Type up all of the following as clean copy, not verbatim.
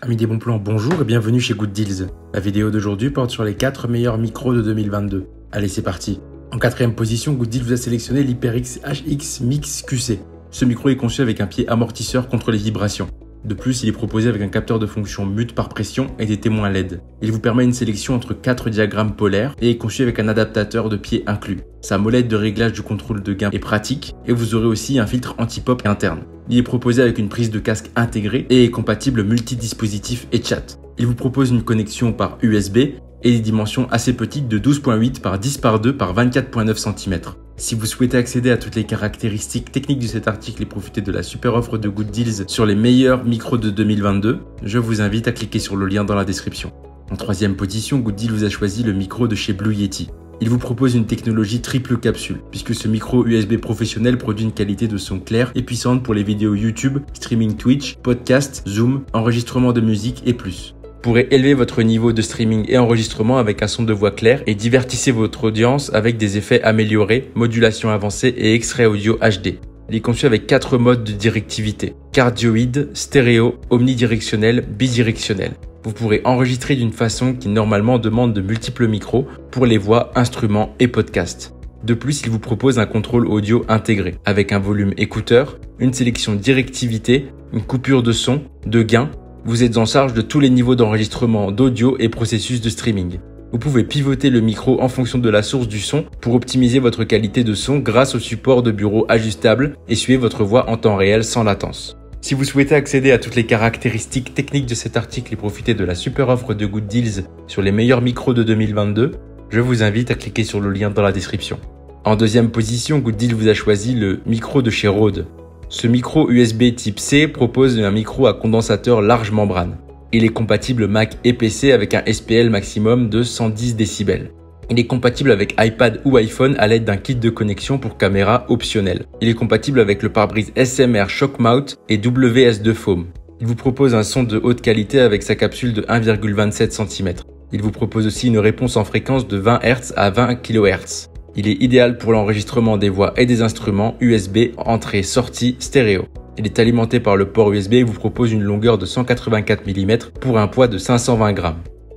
Amis des bons plans, bonjour et bienvenue chez Good Deals. La vidéo d'aujourd'hui porte sur les 4 meilleurs micros de 2022. Allez, c'est parti. En quatrième position, Good Deals vous a sélectionné l'HyperX HX Mix QC. Ce micro est conçu avec un pied amortisseur contre les vibrations. De plus, il est proposé avec un capteur de fonction mute par pression et des témoins LED. Il vous permet une sélection entre 4 diagrammes polaires et est conçu avec un adaptateur de pied inclus. Sa molette de réglage du contrôle de gain est pratique et vous aurez aussi un filtre anti-pop interne. Il est proposé avec une prise de casque intégrée et est compatible multidispositif et chat. Il vous propose une connexion par USB et des dimensions assez petites de 12.8 par 10 par 2 par 24.9 cm. Si vous souhaitez accéder à toutes les caractéristiques techniques de cet article et profiter de la super offre de Good Deals sur les meilleurs micros de 2022, je vous invite à cliquer sur le lien dans la description. En troisième position, Good Deals vous a choisi le micro de chez Blue Yeti. Il vous propose une technologie triple capsule, puisque ce micro USB professionnel produit une qualité de son claire et puissante pour les vidéos YouTube, streaming Twitch, podcast, Zoom, enregistrement de musique et plus. Vous pourrez élever votre niveau de streaming et enregistrement avec un son de voix clair et divertissez votre audience avec des effets améliorés, modulation avancée et extrait audio HD. Il est conçu avec 4 modes de directivité: cardioïde, stéréo, omnidirectionnel, bidirectionnel. Vous pourrez enregistrer d'une façon qui normalement demande de multiples micros pour les voix, instruments et podcasts. De plus, il vous propose un contrôle audio intégré avec un volume écouteur, une sélection directivité, une coupure de son, de gain. Vous êtes en charge de tous les niveaux d'enregistrement d'audio et processus de streaming. Vous pouvez pivoter le micro en fonction de la source du son pour optimiser votre qualité de son grâce au support de bureau ajustable et suivre votre voix en temps réel sans latence. Si vous souhaitez accéder à toutes les caractéristiques techniques de cet article et profiter de la super offre de Good Deals sur les meilleurs micros de 2022, je vous invite à cliquer sur le lien dans la description. En deuxième position, Good Deals vous a choisi le micro de chez Rode. Ce micro USB type C propose un micro à condensateur large membrane. Il est compatible Mac et PC avec un SPL maximum de 110 décibels. Il est compatible avec iPad ou iPhone à l'aide d'un kit de connexion pour caméra optionnel. Il est compatible avec le pare-brise SMR Shock Mount et WS2 Foam. Il vous propose un son de haute qualité avec sa capsule de 1,27 cm. Il vous propose aussi une réponse en fréquence de 20 Hz à 20 kHz. Il est idéal pour l'enregistrement des voix et des instruments USB entrée-sortie stéréo. Il est alimenté par le port USB et vous propose une longueur de 184 mm pour un poids de 520 g.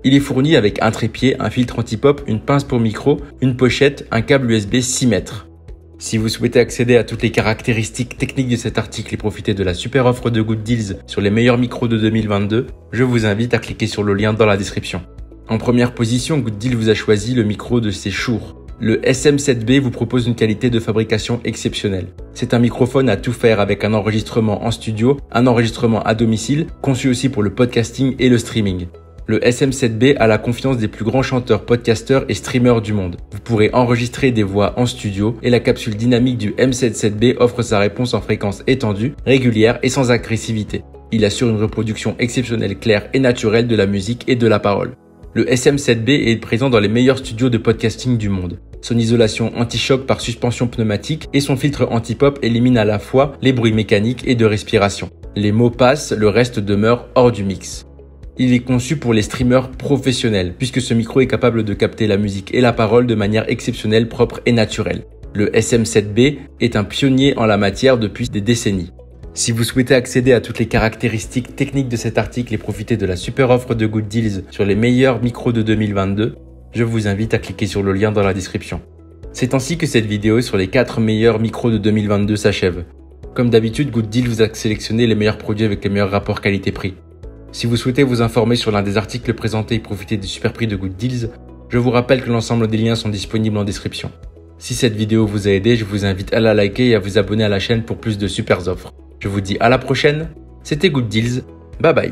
Il est fourni avec un trépied, un filtre anti-pop, une pince pour micro, une pochette, un câble USB 6 mètres. Si vous souhaitez accéder à toutes les caractéristiques techniques de cet article et profiter de la super offre de Good Deals sur les meilleurs micros de 2022, je vous invite à cliquer sur le lien dans la description. En première position, Good Deals vous a choisi le micro de chez Shure. Le SM7B vous propose une qualité de fabrication exceptionnelle. C'est un microphone à tout faire avec un enregistrement en studio, un enregistrement à domicile, conçu aussi pour le podcasting et le streaming. Le SM7B a la confiance des plus grands chanteurs, podcasteurs et streamers du monde. Vous pourrez enregistrer des voix en studio et la capsule dynamique du M77B offre sa réponse en fréquence étendue, régulière et sans agressivité. Il assure une reproduction exceptionnelle, claire et naturelle de la musique et de la parole. Le SM7B est présent dans les meilleurs studios de podcasting du monde. Son isolation anti-choc par suspension pneumatique et son filtre anti-pop éliminent à la fois les bruits mécaniques et de respiration. Les mots passent, le reste demeure hors du mix. Il est conçu pour les streamers professionnels, puisque ce micro est capable de capter la musique et la parole de manière exceptionnelle, propre et naturelle. Le SM7B est un pionnier en la matière depuis des décennies. Si vous souhaitez accéder à toutes les caractéristiques techniques de cet article et profiter de la super offre de Good Deals sur les meilleurs micros de 2022, je vous invite à cliquer sur le lien dans la description. C'est ainsi que cette vidéo sur les 4 meilleurs micros de 2022 s'achève. Comme d'habitude, Good Deals vous a sélectionné les meilleurs produits avec les meilleurs rapports qualité-prix. Si vous souhaitez vous informer sur l'un des articles présentés et profiter des super prix de Good Deals, je vous rappelle que l'ensemble des liens sont disponibles en description. Si cette vidéo vous a aidé, je vous invite à la liker et à vous abonner à la chaîne pour plus de super offres. Je vous dis à la prochaine, c'était Good Deals, bye bye.